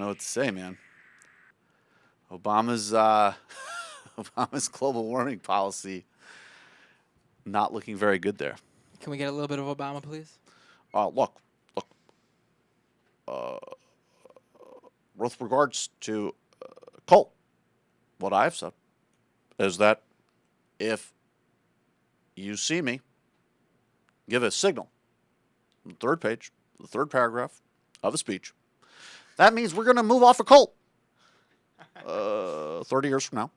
know what to say, man. Obama's Obama's global warming policy not looking very good there. Can we get a little bit of Obama, please? Look. Uh, with regards to coal, what I've said is that if you see me, give a signal. On the third page, the third paragraph of a speech. That means we're going to move off of coal 30 years from now.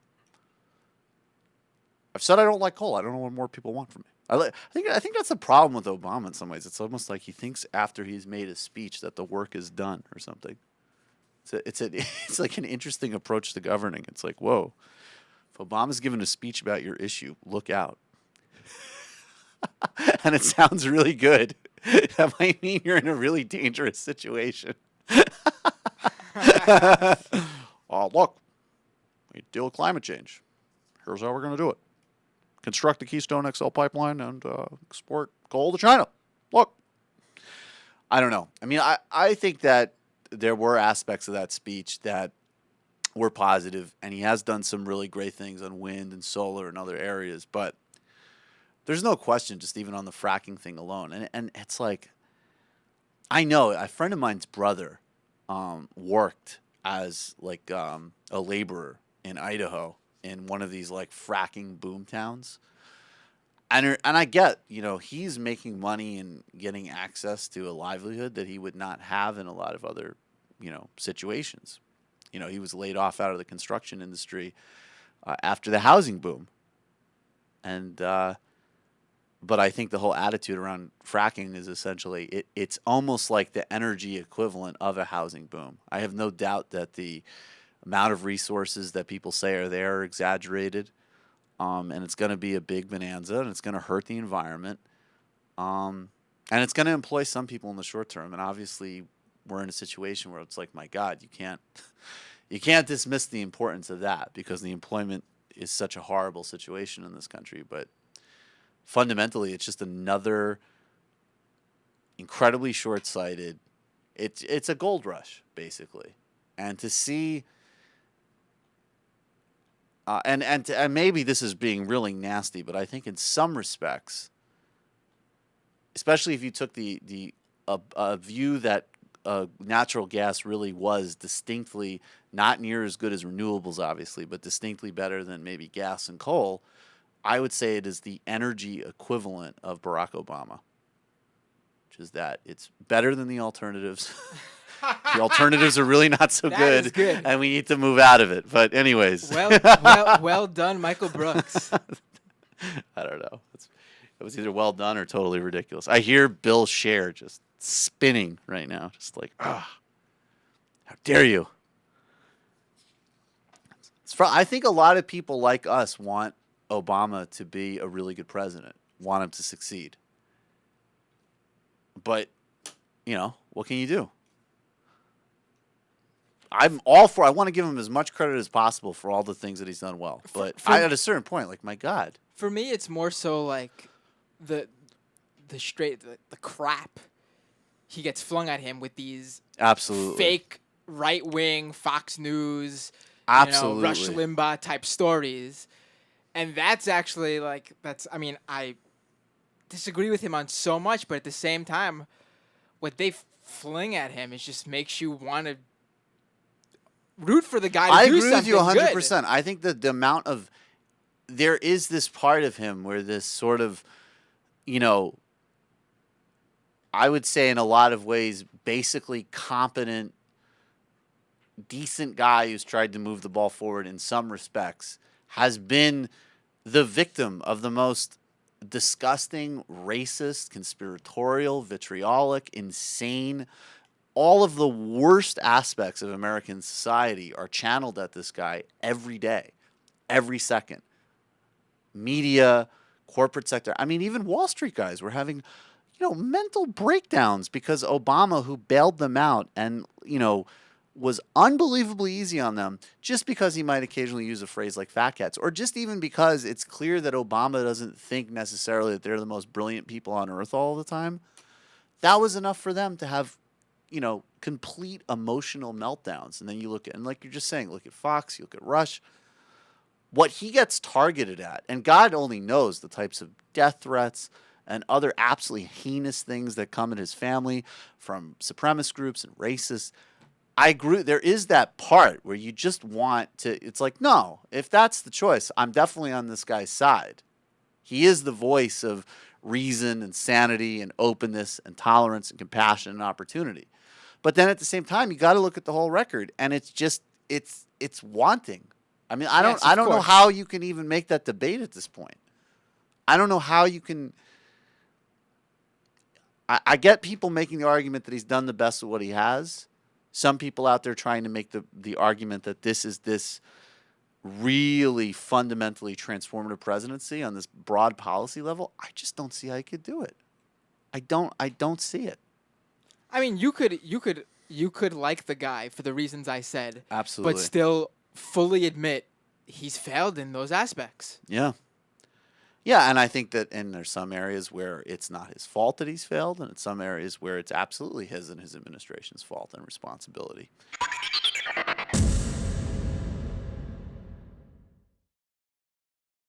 I've said I don't like coal. I don't know what more people want from me. I think that's the problem with Obama in some ways. It's almost like he thinks after he's made a speech that the work is done or something. It's like an interesting approach to governing. It's like, whoa, if Obama's given a speech about your issue, look out. And it sounds really good. That might mean you're in a really dangerous situation. Look, we deal with climate change. Here's how we're going to do it. Construct the Keystone XL pipeline and export coal to China. Look. I don't know. I mean, I think that there were aspects of that speech that were positive, and he has done some really great things on wind and solar and other areas, but there's no question, just even on the fracking thing alone. And it's like, I know a friend of mine's brother worked as like a laborer in Idaho in one of these like fracking boom towns. And I get, he's making money and getting access to a livelihood that he would not have in a lot of other, situations. He was laid off out of the construction industry after the housing boom. And but I think the whole attitude around fracking is essentially it's almost like the energy equivalent of a housing boom. I have no doubt that the amount of resources that people say are there are exaggerated, and it's going to be a big bonanza, and it's going to hurt the environment, and it's going to employ some people in the short term. And obviously, we're in a situation where it's like, my God, you can't dismiss the importance of that because the employment is such a horrible situation in this country, but fundamentally, it's just another incredibly short-sighted. It's a gold rush, basically, and to see, and maybe this is being really nasty, but I think in some respects, especially if you took the view that natural gas really was distinctly not near as good as renewables, obviously, but distinctly better than maybe gas and coal. I would say it is the energy equivalent of Barack Obama, which is that it's better than the alternatives. The alternatives are really not so That is good. and we need to move out of it. But anyways, Well done, Michael Brooks. I don't know. It was either well done or totally ridiculous. I hear Bill Scher just spinning right now, just like, how dare you? I think a lot of people like us want Obama to be a really good president, want him to succeed. But, what can you do? I'm all for, I want to give him as much credit as possible for all the things that he's done well. But at a certain point, like, my God. For me, it's more so like the crap he gets flung at him with these Absolutely. fake right-wing Fox News, Absolutely. Rush Limbaugh type stories. And that's actually I disagree with him on so much, but at the same time, what they fling at him, it just makes you want to root for the guy to do something good. I agree with you 100%. I think that the amount of, there is this part of him where this sort of, I would say in a lot of ways, basically competent, decent guy who's tried to move the ball forward in some respects, has been the victim of the most disgusting, racist, conspiratorial, vitriolic, insane. All of the worst aspects of American society are channeled at this guy every day, every second. Media, corporate sector. I mean, even Wall Street guys were having, mental breakdowns because Obama, who bailed them out and, was unbelievably easy on them just because he might occasionally use a phrase like fat cats, or just even because it's clear that Obama doesn't think necessarily that they're the most brilliant people on earth all the time. That was enough for them to have, complete emotional meltdowns. And then you look at, and like you're just saying, look at Fox, you look at Rush, what he gets targeted at, and God only knows the types of death threats and other absolutely heinous things that come at his family from supremacist groups and racists. I agree. There is that part where you just want to, it's like, no, if that's the choice, I'm definitely on this guy's side. He is the voice of reason and sanity and openness and tolerance and compassion and opportunity. But then at the same time, you got to look at the whole record, and it's just, it's wanting. I mean, I don't know how you can even make that debate at this point. I don't know how you can. I get people making the argument that he's done the best with what he has. Some people out there trying to make the argument that this is this really fundamentally transformative presidency on this broad policy level. I just don't see how he could do it. I don't see it. I mean, you could like the guy for the reasons I said. Absolutely. But still fully admit he's failed in those aspects. Yeah. Yeah, and I think that there's some areas where it's not his fault that he's failed, and in some areas where it's absolutely his and his administration's fault and responsibility.